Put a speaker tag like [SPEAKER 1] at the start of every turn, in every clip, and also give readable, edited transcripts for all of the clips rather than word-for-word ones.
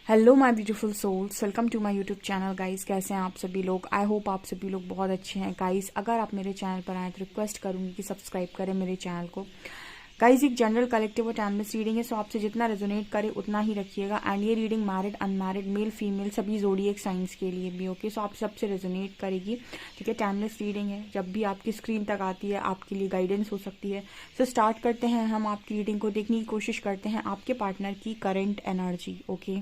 [SPEAKER 1] Hello my beautiful souls, welcome to my YouTube channel guys. कैसे हैं आप सभी लोग? आई होप आप सभी लोग बहुत अच्छे हैं गाइस। अगर आप मेरे चैनल पर आए तो रिक्वेस्ट करूंगी कि सब्सक्राइब करें मेरे चैनल को। गाइस, एक जनरल कलेक्टिव और टाइमलेस रीडिंग है, सो आपसे जितना रेजोनेट करे उतना ही रखिएगा। एंड ये reading married, unmarried, male, female सभी ज़ोडिएक साइंस के लिए भी ओके। सो आप सबसे रेजोनेट करेगी, ठीक है। टाइमलेस रीडिंग है, जब भी आपकी स्क्रीन तक आती है आपके लिए गाइडेंस हो सकती है। सो स्टार्ट करते हैं। हम आपकी रीडिंग को देखने की कोशिश करते हैं आपके पार्टनर की करंट एनर्जी, ओके।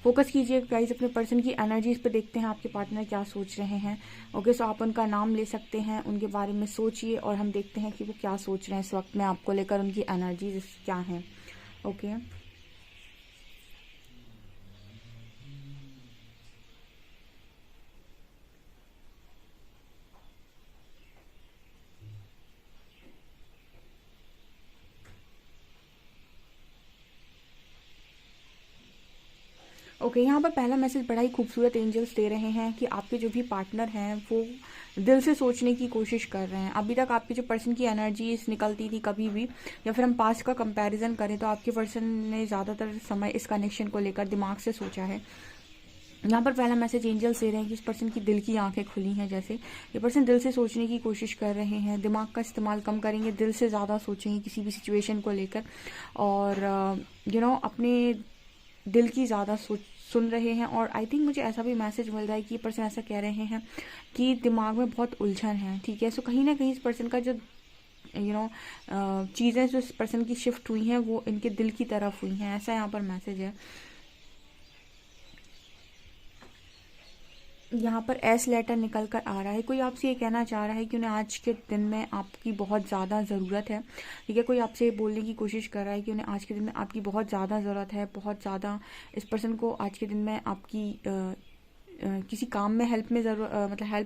[SPEAKER 1] फोकस कीजिए गाइस अपने पर्सन की एनर्जीज पे। देखते हैं आपके पार्टनर क्या सोच रहे हैं, ओके। सो आप उनका नाम ले सकते हैं, उनके बारे में सोचिए और हम देखते हैं कि वो क्या सोच रहे हैं इस वक्त में आपको लेकर, उनकी एनर्जीज क्या हैं, ओके। ओके, यहाँ पर पहला मैसेज बड़ा ही खूबसूरत एंजल्स दे रहे हैं कि आपके जो भी पार्टनर हैं वो दिल से सोचने की कोशिश कर रहे हैं। अभी तक आपके जो पर्सन की एनर्जी निकलती थी कभी भी, या फिर हम पास्ट का कंपैरिजन करें तो आपके पर्सन ने ज़्यादातर समय इस कनेक्शन को लेकर दिमाग से सोचा है। यहाँ पर पहला मैसेज एंजल्स दे रहे हैं कि इस पर्सन की दिल की आंखें खुली हैं। जैसे ये पर्सन दिल से सोचने की कोशिश कर रहे हैं, दिमाग का इस्तेमाल कम करेंगे, दिल से ज़्यादा सोचेंगे किसी भी सिचुएशन को लेकर। और अपने दिल की ज़्यादा सोच सुन रहे हैं। और आई थिंक मुझे ऐसा भी मैसेज मिल रहा है कि ये पर्सन ऐसा कह रहे हैं कि दिमाग में बहुत उलझन है, ठीक है। सो कहीं ना कहीं इस पर्सन का जो चीज़ें जो इस पर्सन की शिफ्ट हुई हैं वो इनके दिल की तरफ हुई हैं, ऐसा यहाँ पर मैसेज है। यहाँ पर एस लेटर निकल कर आ रहा है। कोई आपसे ये कहना चाह रहा है कि उन्हें आज के दिन में आपकी बहुत ज़्यादा ज़रूरत है, ठीक है। कोई आपसे बोलने की कोशिश कर रहा है कि उन्हें आज के दिन में आपकी बहुत ज़्यादा ज़रूरत है, बहुत ज़्यादा। इस पर्सन को आज के दिन में आपकी किसी काम में हेल्प में मतलब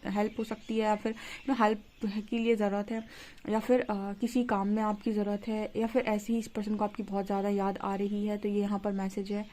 [SPEAKER 1] हेल्प हो सकती है, या फिर हेल्प के लिए ज़रूरत है, या फिर किसी काम में आपकी ज़रूरत है, या फिर ऐसे ही इस पर्सन को आपकी बहुत ज़्यादा याद आ रही है। तो ये यहाँ पर मैसेज है।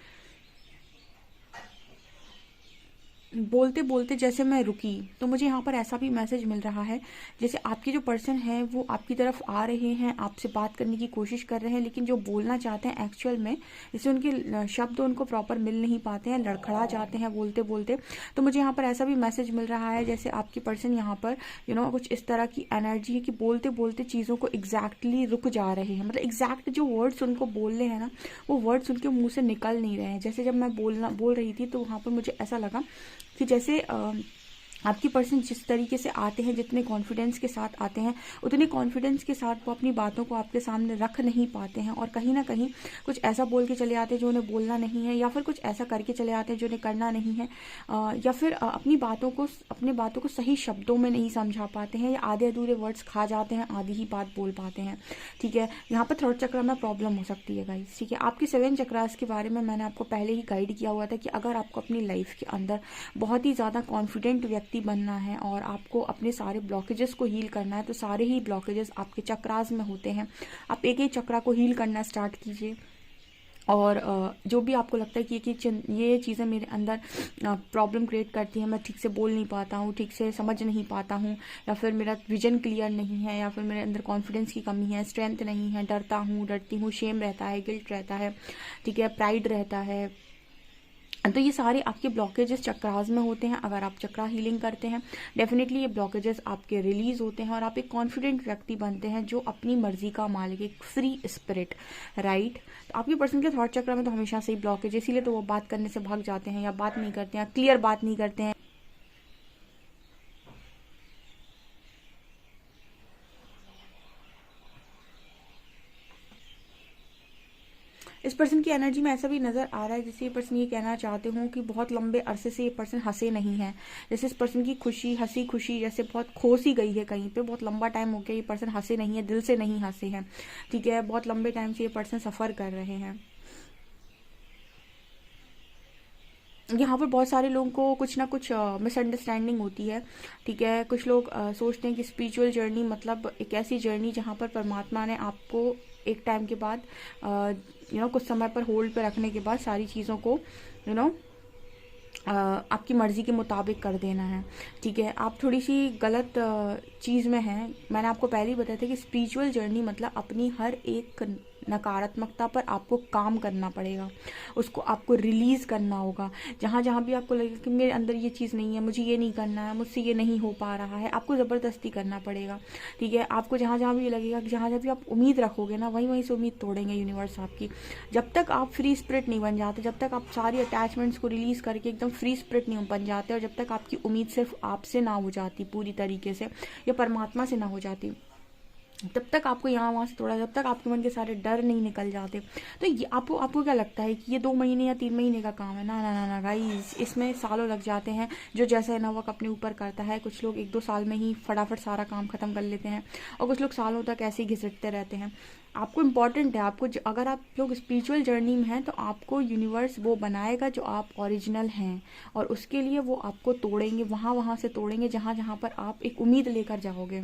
[SPEAKER 1] बोलते बोलते जैसे मैं रुकी, तो मुझे यहाँ पर ऐसा भी मैसेज मिल रहा है जैसे आपके जो पर्सन है वो आपकी तरफ आ रहे हैं, आपसे बात करने की कोशिश कर रहे हैं, लेकिन जो बोलना चाहते हैं एक्चुअल में जैसे उनके शब्द उनको प्रॉपर मिल नहीं पाते हैं, लड़खड़ा जाते हैं बोलते बोलते। तो मुझे यहाँ पर ऐसा भी मैसेज मिल रहा है जैसे आपकी पर्सन यहाँ पर कुछ इस तरह की एनर्जी है कि बोलते बोलते चीज़ों को एग्जैक्टली रुक जा रहे हैं। मतलब एग्जैक्ट जो वर्ड्स उनको बोलने हैं ना, वो वर्ड्स उनके मुंह से निकल नहीं रहे हैं। जैसे जब मैं बोल रही थी तो वहाँ पर मुझे ऐसा लगा कि जैसे आपकी पर्सन जिस तरीके से आते हैं, जितने कॉन्फिडेंस के साथ आते हैं, उतने कॉन्फिडेंस के साथ वो अपनी बातों को आपके सामने रख नहीं पाते हैं, और कहीं ना कहीं कुछ ऐसा बोल के चले आते हैं जो उन्हें बोलना नहीं है, या फिर कुछ ऐसा करके चले आते हैं जो उन्हें करना नहीं है, या फिर अपनी बातों को सही शब्दों में नहीं समझा पाते हैं, या आधे अधूरे वर्ड्स खा जाते हैं, आधी ही बात बोल पाते हैं, ठीक है। यहाँ पर थर्ड चक्र में प्रॉब्लम हो सकती है गाइस, ठीक है। आपके 7 चक्रास के बारे में मैंने आपको पहले ही गाइड किया हुआ था कि अगर आपको अपनी लाइफ के अंदर बहुत ही ज़्यादा कॉन्फिडेंट व्यक्ति बनना है और आपको अपने सारे ब्लॉकेजेस को हील करना है, तो सारे ही ब्लॉकेजेस आपके चक्रास में होते हैं। आप एक एक चक्रा को हील करना स्टार्ट कीजिए, और जो भी आपको लगता है कि ये चीज़ें मेरे अंदर प्रॉब्लम क्रिएट करती हैं, मैं ठीक से बोल नहीं पाता हूँ, ठीक से समझ नहीं पाता हूँ, या फिर मेरा विजन क्लियर नहीं है, या फिर मेरे अंदर कॉन्फिडेंस की कमी है, स्ट्रेंथ नहीं है, डरती हूँ, शेम रहता है, गिल्ट रहता है, ठीक है, प्राइड रहता है। तो ये सारे आपके ब्लॉकेजेस चक्रास में होते हैं। अगर आप चक्रा हीलिंग करते हैं, डेफिनेटली ये ब्लॉकेजेस आपके रिलीज होते हैं और आप एक कॉन्फिडेंट व्यक्ति बनते हैं जो अपनी मर्जी का मालिक, एक फ्री स्पिरिट, राइट। तो आपके पर्सन के थॉट चक्रा में तो हमेशा से ही ब्लॉकेज, इसीलिए तो वो बात करने से भाग जाते हैं, या बात नहीं करते हैं, क्लियर बात नहीं करते हैं। इस पर्सन की एनर्जी में ऐसा भी नज़र आ रहा है जैसे ये पर्सन ये कहना चाहते हो कि बहुत लंबे अरसे से ये पर्सन हंसे नहीं है। जैसे इस पर्सन की हंसी खुशी जैसे बहुत खो सी गई है कहीं पे, बहुत लंबा टाइम हो गया ये पर्सन हंसे नहीं है, दिल से नहीं हंसे हैं, ठीक है। बहुत लंबे टाइम से ये पर्सन सफ़र कर रहे हैं। यहाँ पर बहुत सारे लोगों को कुछ ना कुछ मिसअंडरस्टैंडिंग होती है, ठीक है। कुछ लोग सोचते हैं कि स्पिरिचुअल जर्नी मतलब एक ऐसी जर्नी जहाँ पर परमात्मा ने आपको एक टाइम के बाद कुछ समय पर होल्ड पे रखने के बाद सारी चीज़ों को आपकी मर्ज़ी के मुताबिक कर देना है। ठीक है, आप थोड़ी सी गलत चीज़ में हैं। मैंने आपको पहले ही बताया था कि स्पिरिचुअल जर्नी मतलब अपनी हर एक नकारात्मकता पर आपको काम करना पड़ेगा, उसको आपको रिलीज़ करना होगा। जहाँ जहाँ भी आपको लगेगा कि मेरे अंदर ये चीज़ नहीं है, मुझे ये नहीं करना है, मुझसे ये नहीं हो पा रहा है, आपको ज़बरदस्ती करना पड़ेगा। ठीक है, आपको जहाँ जहाँ भी लगेगा कि जहाँ जहाँ भी आप उम्मीद रखोगे ना, वहीं वहीं से उम्मीद तोड़ेंगे यूनिवर्स आपकी। जब तक आप फ्री स्पिरिट नहीं बन जाते, जब तक आप सारी अटैचमेंट्स को रिलीज़ करके एकदम फ्री स्पिरिट नहीं बन जाते, और जब तक आपकी उम्मीद सिर्फ आपसे ना हो जाती पूरी तरीके से, या परमात्मा से ना हो जाती, तब तक आपको यहाँ वहाँ से थोड़ा, जब तक आपके मन के सारे डर नहीं निकल जाते। तो ये आपको क्या लगता है कि ये 2 महीने या 3 महीने का काम है? ना ना ना ना गाइस, इसमें सालों लग जाते हैं। जो जैसा नवक अपने ऊपर करता है, कुछ लोग 1-2 साल में ही फटाफट सारा काम खत्म कर लेते हैं, और कुछ लोग सालों तक ऐसे ही घिसटते रहते हैं। आपको इम्पॉर्टेंट है, आपको अगर आप लोग स्पिरिचुअल जर्नी में हैं तो आपको यूनिवर्स वो बनाएगा जो आप ओरिजिनल हैं, और उसके लिए वो आपको तोड़ेंगे, वहाँ वहाँ से तोड़ेंगे जहाँ जहाँ पर आप एक उम्मीद लेकर जाओगे।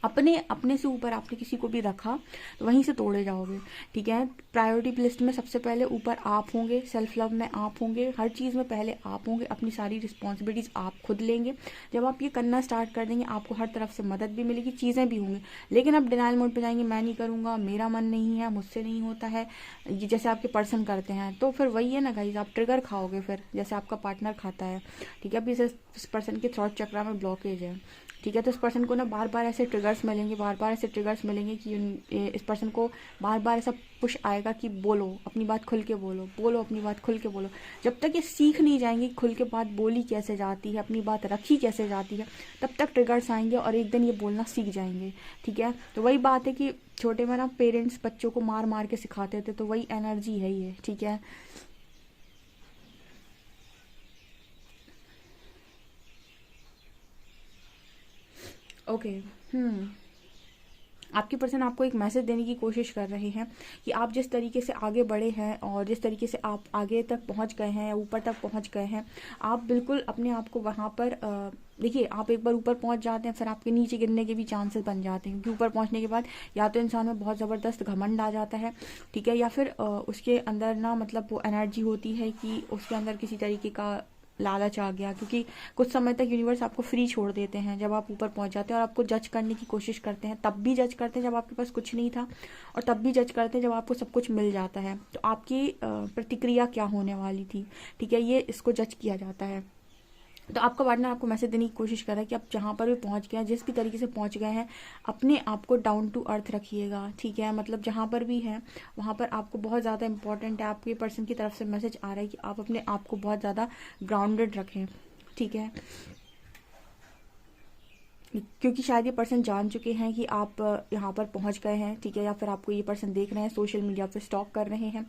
[SPEAKER 1] अपने अपने से ऊपर आपने किसी को भी रखा तो वहीं से तोड़े जाओगे। ठीक है, प्रायोरिटी लिस्ट में सबसे पहले ऊपर आप होंगे, सेल्फ लव में आप होंगे, हर चीज़ में पहले आप होंगे, अपनी सारी रिस्पॉन्सिबिलिटीज़ आप खुद लेंगे। जब आप ये करना स्टार्ट कर देंगे, आपको हर तरफ से मदद भी मिलेगी, चीज़ें भी होंगी। लेकिन आप डिनाइल मोड पे जाएंगे, मैं नहीं करूँगा, मेरा मन नहीं है, मुझसे नहीं होता है, ये जैसे आपके पर्सन करते हैं, तो फिर वही है ना गाइस, आप ट्रिगर खाओगे फिर, जैसे आपका पार्टनर खाता है। ठीक है, अभी इस पर्सन के थॉट चक्र में ब्लॉकेज है। ठीक है, तो इस पर्सन को ना बार बार ऐसे ट्रिगर्स मिलेंगे, बार बार ऐसे ट्रिगर्स मिलेंगे कि इस पर्सन को बार बार ऐसा पुश आएगा कि बोलो अपनी बात खुल के, बोलो अपनी बात खुल के बोलो। जब तक ये सीख नहीं जाएंगे खुल के बात बोली कैसे जाती है, अपनी बात रखी कैसे जाती है, तब तक ट्रिगर्स आएंगे और एक दिन ये बोलना सीख जाएंगे। ठीक है, तो वही बात है कि छोटे में ना पेरेंट्स बच्चों को मार मार के सिखाते थे, तो वही एनर्जी है ये। ठीक है, ओके। आपके पर्सन आपको एक मैसेज देने की कोशिश कर रहे हैं कि आप जिस तरीके से आगे बढ़े हैं और जिस तरीके से आप आगे तक पहुंच गए हैं, ऊपर तक पहुंच गए हैं, आप बिल्कुल अपने आप को वहां पर देखिए, आप एक बार ऊपर पहुंच जाते हैं, फिर आपके नीचे गिरने के भी चांसेस बन जाते हैं, क्योंकि ऊपर पहुंचने के बाद या तो इंसान में बहुत ज़बरदस्त घमंड आ जाता है। ठीक है, या फिर उसके अंदर ना मतलब वो एनर्जी होती है कि उसके अंदर किसी तरीके का लालच आ गया, क्योंकि कुछ समय तक यूनिवर्स आपको फ्री छोड़ देते हैं जब आप ऊपर पहुंच जाते हैं, और आपको जज करने की कोशिश करते हैं। तब भी जज करते हैं जब आपके पास कुछ नहीं था, और तब भी जज करते हैं जब आपको सब कुछ मिल जाता है। तो आपकी प्रतिक्रिया क्या होने वाली थी, ठीक है, ये इसको जज किया जाता है। तो आपका पार्टनर आपको मैसेज देने की कोशिश कर रहा है कि आप जहाँ पर भी पहुँच गए हैं, जिस भी तरीके से पहुँच गए हैं, अपने आप को डाउन टू अर्थ रखिएगा। ठीक है, मतलब जहाँ पर भी है वहाँ पर आपको बहुत ज़्यादा इंपॉर्टेंट है, आपके पर्सन की तरफ से मैसेज आ रहा है कि आप अपने आप को बहुत ज़्यादा ग्राउंडेड रखें। ठीक है, क्योंकि शायद ये पर्सन जान चुके हैं कि आप यहाँ पर पहुँच गए हैं। ठीक है, या फिर आपको ये पर्सन देख रहे हैं, सोशल मीडिया पे स्टॉक कर रहे हैं।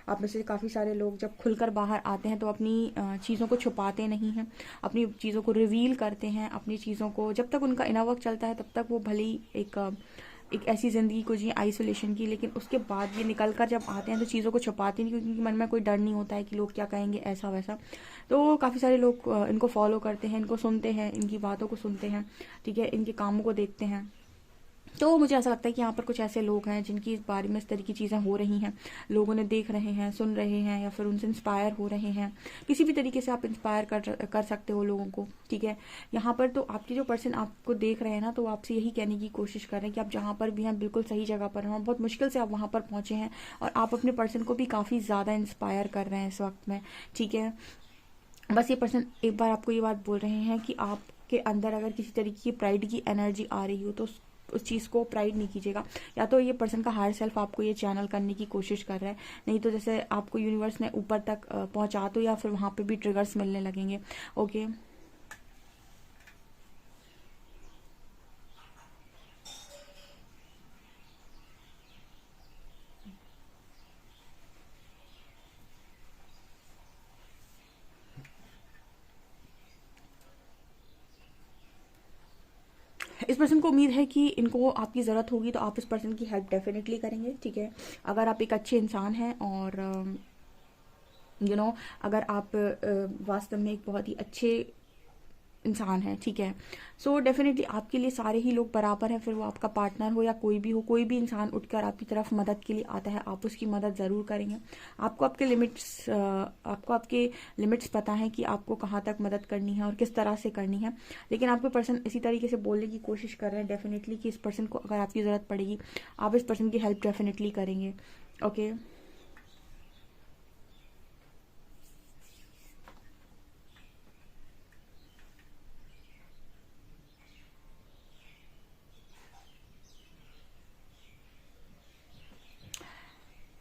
[SPEAKER 1] आप में से काफ़ी सारे लोग जब खुलकर बाहर आते हैं तो अपनी चीज़ों को छुपाते नहीं हैं, अपनी चीज़ों को रिवील करते हैं। अपनी चीज़ों को जब तक उनका इनर वर्क चलता है तब तक वो भले ही एक ऐसी ज़िंदगी को जिए आइसोलेशन की, लेकिन उसके बाद ये निकल कर जब आते हैं तो चीज़ों को छुपाते नहीं, क्योंकि मन में कोई डर नहीं होता है कि लोग क्या कहेंगे, ऐसा वैसा। तो काफ़ी सारे लोग इनको फॉलो करते हैं, इनको सुनते हैं, इनकी बातों को सुनते हैं। ठीक है, इनके कामों को देखते हैं। तो मुझे ऐसा लगता है कि यहाँ पर कुछ ऐसे लोग हैं जिनकी इस बारे में इस तरह की चीज़ें हो रही हैं, लोग उन्हें देख रहे हैं, सुन रहे हैं, या फिर उनसे इंस्पायर हो रहे हैं। किसी भी तरीके से आप इंस्पायर कर सकते हो लोगों को। ठीक है, यहाँ पर तो आपके जो पर्सन आपको देख रहे हैं ना, तो आपसे यही कहने की कोशिश कर रहे हैं कि आप जहाँ पर भी हैं बिल्कुल सही जगह पर हैं, बहुत मुश्किल से आप वहाँ पर पहुँचे हैं, और आप अपने पर्सन को भी काफ़ी ज़्यादा इंस्पायर कर रहे हैं इस वक्त में। ठीक है, बस ये पर्सन एक बार आपको ये बात बोल रहे हैं कि आपके अंदर अगर किसी तरीके की प्राइड की एनर्जी आ रही हो तो उस चीज़ को प्राइड नहीं कीजिएगा। या तो ये पर्सन का हायर सेल्फ आपको ये चैनल करने की कोशिश कर रहा है, नहीं तो जैसे आपको यूनिवर्स ने ऊपर तक पहुंचा तो, या फिर वहाँ पे भी ट्रिगर्स मिलने लगेंगे। ओके, इस पर्सन को उम्मीद है कि इनको आपकी ज़रूरत होगी तो आप इस पर्सन की हेल्प डेफिनेटली करेंगे। ठीक है, अगर आप एक अच्छे इंसान हैं और अगर आप वास्तव में एक बहुत ही अच्छे इंसान है, ठीक है। सो डेफिनेटली आपके लिए सारे ही लोग बराबर हैं, फिर वो आपका पार्टनर हो या कोई भी हो, कोई भी इंसान उठकर आपकी तरफ मदद के लिए आता है, आप उसकी मदद ज़रूर करेंगे। आपको आपके लिमिट्स पता है कि आपको कहाँ तक मदद करनी है और किस तरह से करनी है, लेकिन आपके पर्सन इसी तरीके से बोलने की कोशिश कर रहे हैं डेफिनेटली कि इस पर्सन को अगर आपकी ज़रूरत पड़ेगी आप इस पर्सन की हेल्प डेफिनेटली करेंगे। ओके।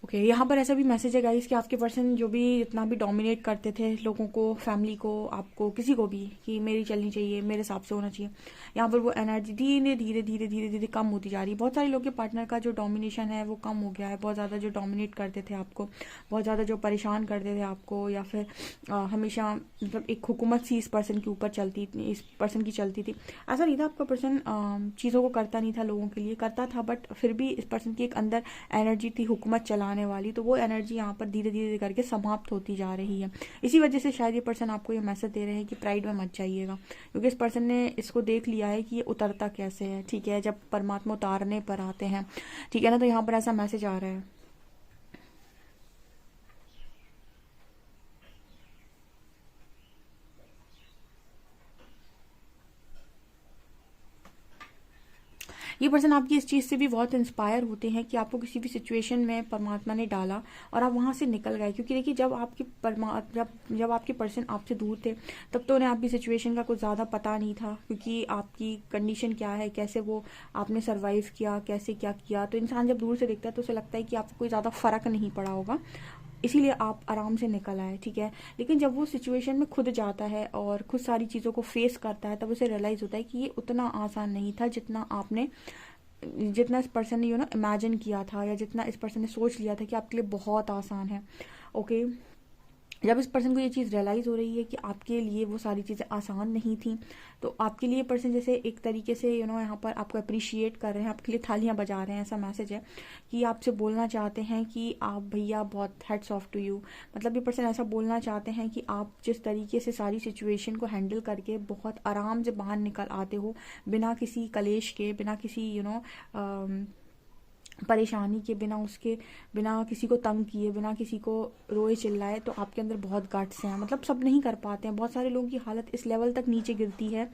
[SPEAKER 1] ओके, यहाँ पर ऐसा भी मैसेज है गाइस कि आपके पर्सन जो भी जितना भी डोमिनेट करते थे लोगों को, फैमिली को, आपको, किसी को भी, कि मेरी चलनी चाहिए, मेरे हिसाब से होना चाहिए, यहाँ पर वो एनर्जी धीरे धीरे धीरे धीरे धीरे कम होती जा रही है। बहुत सारे लोग के पार्टनर का जो डोमिनेशन है वो कम हो गया है। बहुत ज़्यादा जो डोमिनेट करते थे आपको, बहुत ज़्यादा जो परेशान करते थे आपको, या फिर हमेशा मतलब एक हुकूमत सी इस पर्सन के ऊपर चलती, इस पर्सन की चलती थी। ऐसा नहीं था आपका पर्सन चीज़ों को करता नहीं था, लोगों के लिए करता था, बट फिर भी इस पर्सन की एक अंदर एनर्जी थी हुकूमत चलाने वाली, तो वो एनर्जी यहाँ पर धीरे धीरे करके समाप्त होती जा रही है। इसी वजह से शायद ये पर्सन आपको ये मैसेज दे रहे हैं कि प्राइड में मत जाइएगा, क्योंकि इस पर्सन ने इसको देख लिया है कि ये उतरता कैसे है, ठीक है, जब परमात्मा उतारने पर आते हैं, ठीक है ना। तो यहाँ पर ऐसा मैसेज आ रहा है। ये पर्सन आपकी इस चीज़ से भी बहुत इंस्पायर होते हैं कि आपको किसी भी सिचुएशन में परमात्मा ने डाला और आप वहाँ से निकल गए। क्योंकि देखिए, जब आपके पर्सन आपसे दूर थे तब तो उन्हें आपकी सिचुएशन का कुछ ज़्यादा पता नहीं था, क्योंकि आपकी कंडीशन क्या है, कैसे वो आपने सर्वाइव किया, कैसे क्या किया। तो इंसान जब दूर से देखता है तो उसे लगता है कि आपको कोई ज़्यादा फ़र्क नहीं पड़ा होगा, इसीलिए आप आराम से निकल आए, ठीक है। लेकिन जब वो सिचुएशन में खुद जाता है और खुद सारी चीज़ों को फेस करता है, तब उसे रियलाइज़ होता है कि ये उतना आसान नहीं था जितना इस पर्सन ने इमेजिन किया था, या जितना इस पर्सन ने सोच लिया था कि आपके लिए बहुत आसान है। ओके। जब इस पर्सन को ये चीज़ रियलाइज़ हो रही है कि आपके लिए वो सारी चीज़ें आसान नहीं थी, तो आपके लिए पर्सन जैसे एक तरीके से यहाँ पर आपको अप्रिशिएट कर रहे हैं, आपके लिए थालियां बजा रहे हैं, ऐसा मैसेज है कि आपसे बोलना चाहते हैं कि आप भैया बहुत हेड्स ऑफ टू यू। मतलब ये पर्सन ऐसा बोलना चाहते हैं कि आप जिस तरीके से सारी सिचुएशन को हैंडल करके बहुत आराम से बाहर निकल आते हो, बिना किसी कलेश के, बिना किसी परेशानी के, बिना किसी को तंग किए, बिना किसी को रोए चिल्लाए, तो आपके अंदर बहुत गट्स हैं। मतलब सब नहीं कर पाते हैं, बहुत सारे लोगों की हालत इस लेवल तक नीचे गिरती है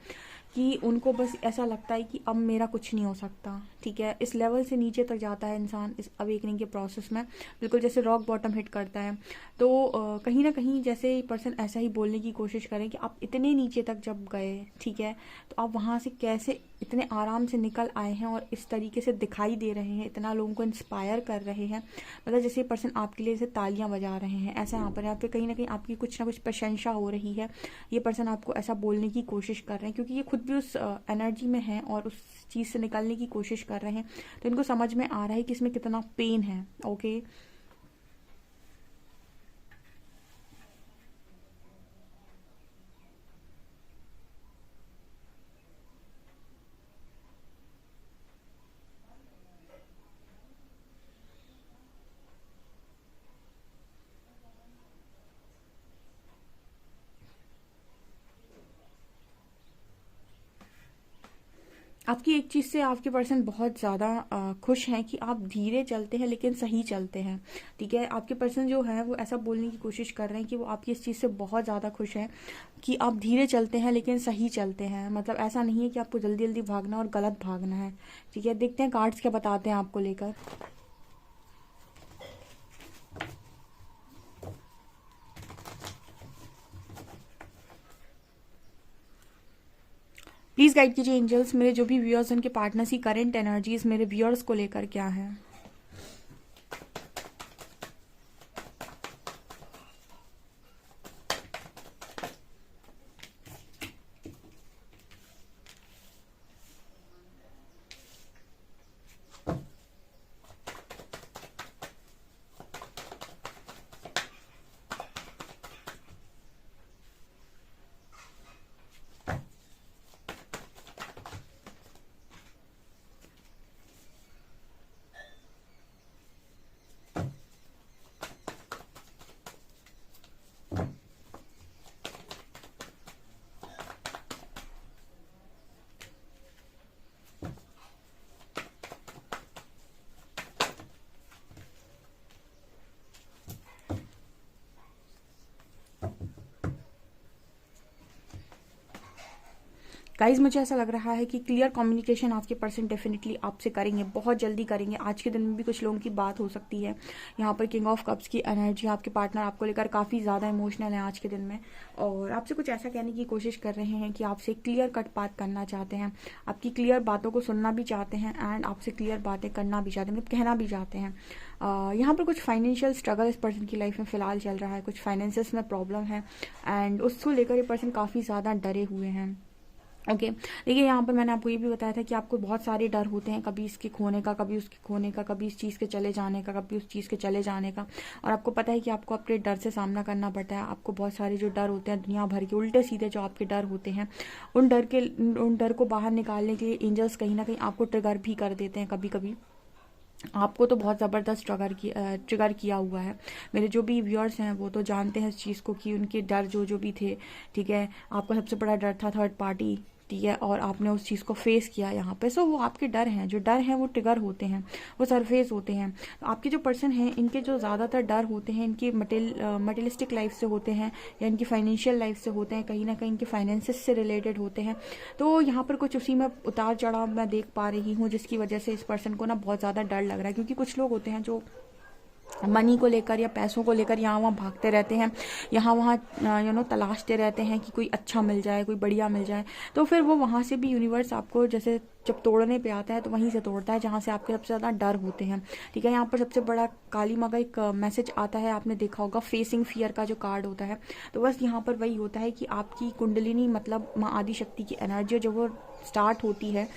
[SPEAKER 1] कि उनको बस ऐसा लगता है कि अब मेरा कुछ नहीं हो सकता, ठीक है। इस लेवल से नीचे तक जाता है इंसान इस अवेकनिंग के प्रोसेस में, बिल्कुल जैसे रॉक बॉटम हिट करता है। तो कहीं ना कहीं जैसे पर्सन ऐसा ही बोलने की कोशिश करें कि आप इतने नीचे तक जब गए, ठीक है, तो आप वहाँ से कैसे इतने आराम से निकल आए हैं और इस तरीके से दिखाई दे रहे हैं, इतना लोगों को इंस्पायर कर रहे हैं। मतलब जैसे पर्सन आपके लिए जैसे तालियां बजा रहे हैं, ऐसा यहाँ पे कहीं ना कहीं आपकी कुछ ना कुछ प्रशंसा हो रही है। ये पर्सन आपको ऐसा बोलने की कोशिश कर रहे हैं, क्योंकि ये खुद भी उस एनर्जी में है और उस चीज़ से निकलने की कोशिश कर रहे हैं। तो इनको समझ में आ रहा है कि इसमें कितना पेन है। ओके। आपकी एक चीज़ से आपके पर्सन बहुत ज़्यादा खुश हैं कि आप धीरे चलते हैं लेकिन सही चलते हैं, ठीक है। आपके पर्सन जो है वो ऐसा बोलने की कोशिश कर रहे हैं कि वो आपकी इस चीज़ से बहुत ज़्यादा खुश हैं कि आप धीरे चलते हैं लेकिन सही चलते हैं। मतलब ऐसा नहीं है कि आपको जल्दी जल्दी भागना और गलत भागना है, ठीक है। देखते हैं कार्ड्स क्या बताते हैं आपको लेकर। प्लीज़ गाइड कीजिए एंजल्स, मेरे जो भी व्यूअर्स उनके पार्टनर्स की करंट एनर्जीज मेरे व्यूअर्स को लेकर क्या है। गाइज मुझे ऐसा लग रहा है कि क्लियर कम्युनिकेशन आपके पर्सन डेफिनेटली आपसे करेंगे, बहुत जल्दी करेंगे। आज के दिन में भी कुछ लोगों की बात हो सकती है। यहाँ पर किंग ऑफ कप्स की एनर्जी, आपके पार्टनर आपको लेकर काफ़ी ज़्यादा इमोशनल है आज के दिन में, और आपसे कुछ ऐसा कहने की कोशिश कर रहे हैं कि आपसे क्लियर कट बात करना चाहते हैं, आपकी क्लियर बातों को सुनना भी चाहते हैं एंड आपसे क्लियर बातें करना भी चाहते हैं, मतलब कहना भी चाहते हैं। यहाँ पर कुछ फाइनेंशियल स्ट्रगल इस पर्सन की लाइफ में फ़िलहाल चल रहा है, कुछ फाइनेंसिस में प्रॉब्लम है एंड उसको लेकर ये पर्सन काफ़ी ज़्यादा डरे हुए हैं। ओके देखिए, यहाँ पर मैंने आपको ये भी बताया था कि आपको बहुत सारे डर होते हैं, कभी इसके खोने का, कभी उसके खोने का, कभी इस चीज़ के चले जाने का, कभी उस चीज़ के चले जाने का, और आपको पता है कि आपको अपने डर से सामना करना पड़ता है। आपको बहुत सारे जो डर होते हैं दुनिया भर के उल्टे सीधे जो आपके डर होते हैं, उन डर को बाहर निकालने के लिए एंजल्स कहीं ना कहीं आपको ट्रिगर भी कर देते हैं। कभी कभी आपको तो बहुत ज़बरदस्त ट्रिगर किया हुआ है। मेरे जो भी व्यूअर्स हैं वो तो जानते हैं इस चीज़ को कि उनके डर जो भी थे, ठीक है, आपका सबसे बड़ा डर था थर्ड पार्टी, ठीक है, और आपने उस चीज़ को फेस किया यहाँ पे। सो वो आपके डर हैं, जो डर हैं वो ट्रिगर होते हैं, वो सरफेस होते हैं। तो आपके जो पर्सन हैं इनके जो ज़्यादातर डर होते हैं इनकी मटेरियलिस्टिक लाइफ से होते हैं या इनकी फाइनेंशियल लाइफ से होते हैं, कहीं ना कहीं इनके फाइनेंसिस से रिलेटेड होते हैं। तो यहाँ पर कुछ उसी में उतार चढ़ाव मैं देख पा रही हूँ, जिसकी वजह से इस पर्सन को ना बहुत ज़्यादा डर लग रहा है। क्योंकि कुछ लोग होते हैं जो मनी को लेकर या पैसों को लेकर यहाँ वहाँ भागते रहते हैं, यहाँ वहाँ तलाशते रहते हैं कि कोई अच्छा मिल जाए, कोई बढ़िया मिल जाए। तो फिर वो वहाँ से भी यूनिवर्स आपको जैसे जब तोड़ने पे आता है तो वहीं से तोड़ता है जहाँ से आपके सबसे ज़्यादा डर होते हैं, ठीक है। यहाँ पर सबसे बड़ा काली माँ का एक मैसेज आता है, आपने देखा होगा फेसिंग फियर का जो कार्ड होता है। तो बस यहाँ पर वही होता है कि आपकी कुंडलिनी मतलब माँ आदि शक्ति की एनर्जी जब वो स्टार्ट होती है,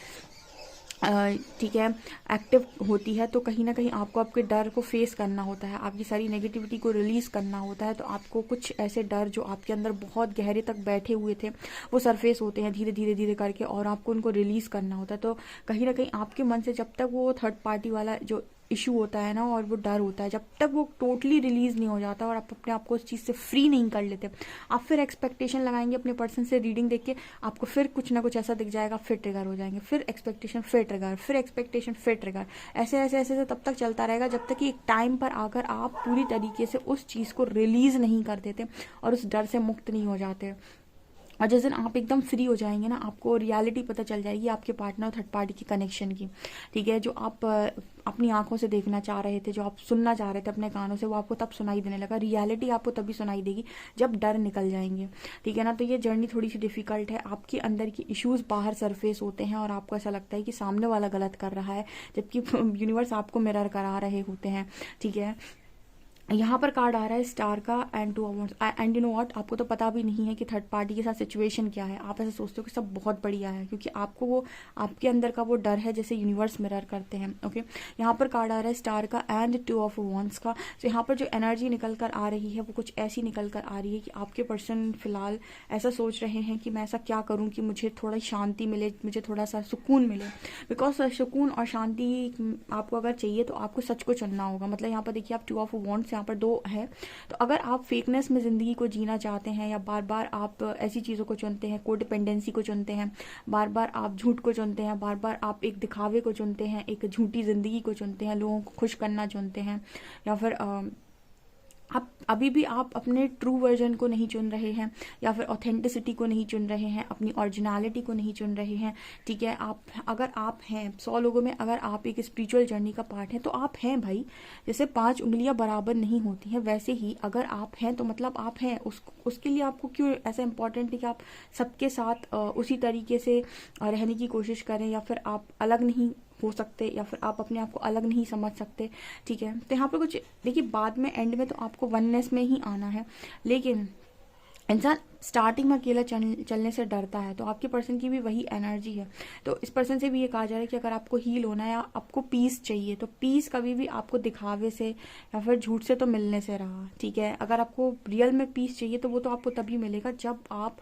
[SPEAKER 1] ठीक है, एक्टिव होती है, तो कहीं ना कहीं आपको आपके डर को फेस करना होता है, आपकी सारी नेगेटिविटी को रिलीज़ करना होता है। तो आपको कुछ ऐसे डर जो आपके अंदर बहुत गहरे तक बैठे हुए थे वो सरफेस होते हैं धीरे धीरे धीरे करके, और आपको उनको रिलीज़ करना होता है। तो कहीं ना कहीं आपके मन से जब तक वो थर्ड पार्टी वाला जो इशू होता है ना और वो डर होता है, जब तक वो टोटली रिलीज नहीं हो जाता और आप अपने आप को उस चीज़ से फ्री नहीं कर लेते, आप फिर एक्सपेक्टेशन लगाएंगे अपने पर्सन से रीडिंग देख के, आपको फिर कुछ ना कुछ ऐसा दिख जाएगा, फिर ट्रिगर हो जाएंगे, फिर एक्सपेक्टेशन, फिर ट्रिगर, फिर एक्सपेक्टेशन, फिर ट्रिगर, ऐसे ऐसे ऐसे ऐसे तब तक चलता रहेगा जब तक कि एक टाइम पर आकर आप पूरी तरीके से उस चीज़ को रिलीज नहीं कर देते और उस डर से मुक्त नहीं हो जाते। और जिस दिन आप एकदम फ्री हो जाएंगे ना, आपको रियलिटी पता चल जाएगी आपके पार्टनर और थर्ड पार्टी की कनेक्शन की, ठीक है। जो आप अपनी आंखों से देखना चाह रहे थे, जो आप सुनना चाह रहे थे अपने कानों से, वो आपको तब सुनाई देने लगा। रियलिटी आपको तभी सुनाई देगी जब डर निकल जाएंगे, ठीक है ना। तो ये जर्नी थोड़ी सी डिफिकल्ट है, आपके अंदर की इश्यूज बाहर सरफेस होते हैं और आपको ऐसा लगता है कि सामने वाला गलत कर रहा है, जबकि यूनिवर्स आपको मिरर करा रहे होते हैं, ठीक है। यहाँ पर कार्ड आ रहा है स्टार का and two awards, and you know what, आपको तो पता भी नहीं है कि थर्ड पार्टी के साथ सिचुएशन क्या है। आप ऐसे सोचते हो कि सब बहुत बढ़िया है, क्योंकि आपको वो आपके अंदर का वो डर है जैसे यूनिवर्स मिरर करते हैं। ओके, यहाँ पर कार्ड आ रहा है स्टार का एंड टू ऑफ वॉन्ड्स का। तो यहाँ पर जो एनर्जी निकल कर आ रही है वो कुछ ऐसी निकल कर आ रही है कि आपके पर्सन फिलहाल ऐसा सोच रहे हैं कि मैं ऐसा क्या करूँ कि मुझे थोड़ा शांति मिले, मुझे थोड़ा सा सुकून मिले। बिकॉज सुकून और शांति आपको अगर चाहिए तो आपको सच को चुनना होगा। मतलब यहाँ पर देखिए, आप टू ऑफ वॉन्ड्स यहाँ पर 2 है। तो अगर आप फेकनेस में ज़िंदगी को जीना चाहते हैं या बार बार आप ऐसी चीज़ों को चुनते हैं, कोडिपेंडेंसी को चुनते हैं, बार बार आप झूठ को चुनते हैं, बार बार आप एक दिखावे को चुनते हैं, एक झूठी ज़िंदगी को चुनते हैं, लोगों को खुश करना चुनते हैं, या फिर आप अभी भी आप अपने ट्रू वर्जन को नहीं चुन रहे हैं, या फिर ऑथेंटिसिटी को नहीं चुन रहे हैं, अपनी ओरिजिनलिटी को नहीं चुन रहे हैं, ठीक है। अगर आप हैं 100 लोगों में, अगर आप एक स्पिरिचुअल जर्नी का पार्ट है तो आप हैं भाई। जैसे 5 उंगलियां बराबर नहीं होती हैं, वैसे ही अगर आप हैं तो मतलब आप हैं। उसके लिए आपको क्यों ऐसा इंपॉर्टेंट है कि आप सबके साथ उसी तरीके से रहने की कोशिश करें, या फिर आप अलग नहीं हो सकते, या फिर आप अपने आप को अलग नहीं समझ सकते, ठीक है। तो यहाँ पर कुछ देखिए, बाद में एंड में तो आपको वननेस में ही आना है, लेकिन इंसान स्टार्टिंग में अकेला चलने से डरता है। तो आपके पर्सन की भी वही एनर्जी है। तो इस पर्सन से भी ये कहा जा रहा है कि अगर आपको हील होना है या आपको पीस चाहिए, तो पीस कभी भी आपको दिखावे से या फिर झूठ से तो मिलने से रहा, ठीक है। अगर आपको रियल में पीस चाहिए तो वो तो आपको तभी मिलेगा जब आप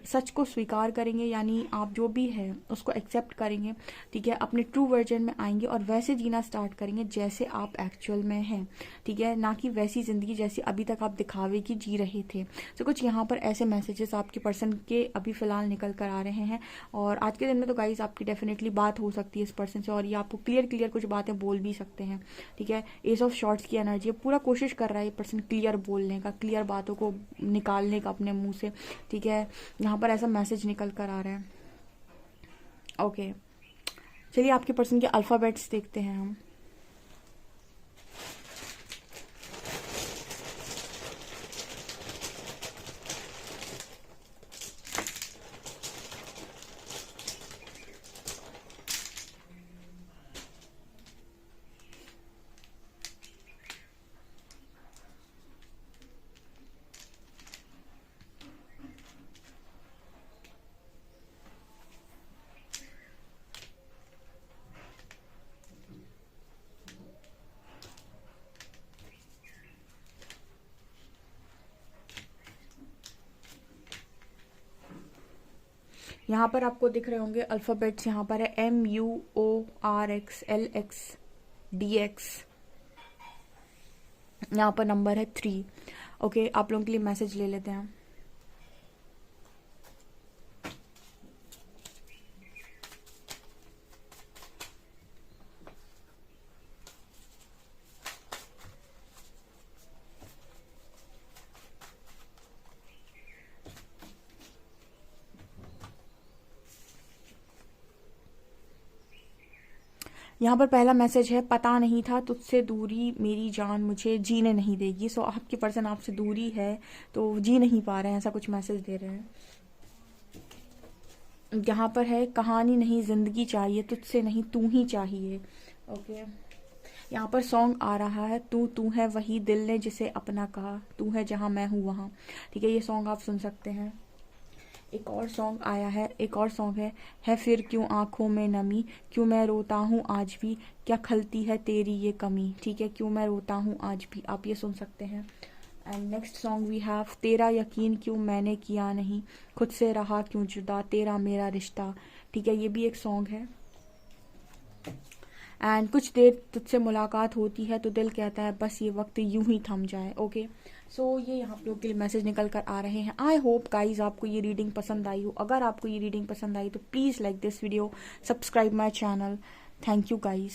[SPEAKER 1] सच को स्वीकार करेंगे, यानी आप जो भी है उसको एक्सेप्ट करेंगे, ठीक है, अपने ट्रू वर्जन में आएंगे और वैसे जीना स्टार्ट करेंगे जैसे आप एक्चुअल में हैं, ठीक है, ना कि वैसी जिंदगी जैसी अभी तक आप दिखावे की जी रहे थे। तो कुछ यहाँ पर ऐसे मैसेजेस आपके पर्सन के अभी फिलहाल निकल कर आ रहे हैं। और आज के दिन में तो गाइस आपकी डेफिनेटली बात हो सकती है इस पर्सन से, और ये आपको क्लियर कुछ बातें बोल भी सकते हैं, ठीक है। एस ऑफ शॉर्ट्स की एनर्जी पूरा कोशिश कर रहा है ये पर्सन क्लियर बोलने का, क्लियर बातों को निकालने का अपने मुंह से, ठीक है। यहाँ पर ऐसा मैसेज निकल कर आ रहा है। ओके, चलिए आपके पर्सन के अल्फ़ाबेट्स देखते हैं हम। यहाँ पर आपको दिख रहे होंगे अल्फ़ाबेट्स, यहाँ पर है MUORXLXDX, यहाँ पर नंबर है 3। ओके, आप लोगों के लिए मैसेज ले लेते हैं। यहाँ पर पहला मैसेज है, पता नहीं था तुझसे दूरी मेरी जान मुझे जीने नहीं देगी। सो आपकी पर्सन आपसे दूरी है तो जी नहीं पा रहे हैं, ऐसा कुछ मैसेज दे रहे हैं। यहाँ पर है, कहानी नहीं जिंदगी चाहिए तुझसे नहीं तू ही चाहिए। ओके, यहाँ पर सॉन्ग आ रहा है, तू तू है वही दिल ने जिसे अपना कहा, तू है जहाँ मैं हूँ वहाँ। ठीक है, ये सॉन्ग आप सुन सकते हैं। एक और सॉन्ग आया है, एक और सॉन्ग है फिर क्यों आंखों में नमी, क्यों मैं रोता हूँ आज भी, क्या खलती है तेरी ये कमी। ठीक है, क्यों मैं रोता हूँ आज भी, आप ये सुन सकते हैं। And next song we have, तेरा यकीन क्यों मैंने किया नहीं, खुद से रहा क्यों जुदा तेरा मेरा रिश्ता। ठीक है, ये भी एक सॉन्ग है। एंड कुछ देर तुझसे मुलाकात होती है तो दिल कहता है बस ये वक्त यूं ही थम जाए। ओके, सो ये यहाँ आप लोग के लिए मैसेज निकल कर आ रहे हैं। आई होप गाइज आपको ये रीडिंग पसंद आई हो। अगर आपको ये रीडिंग पसंद आई तो please like this video, subscribe my channel. Thank you guys.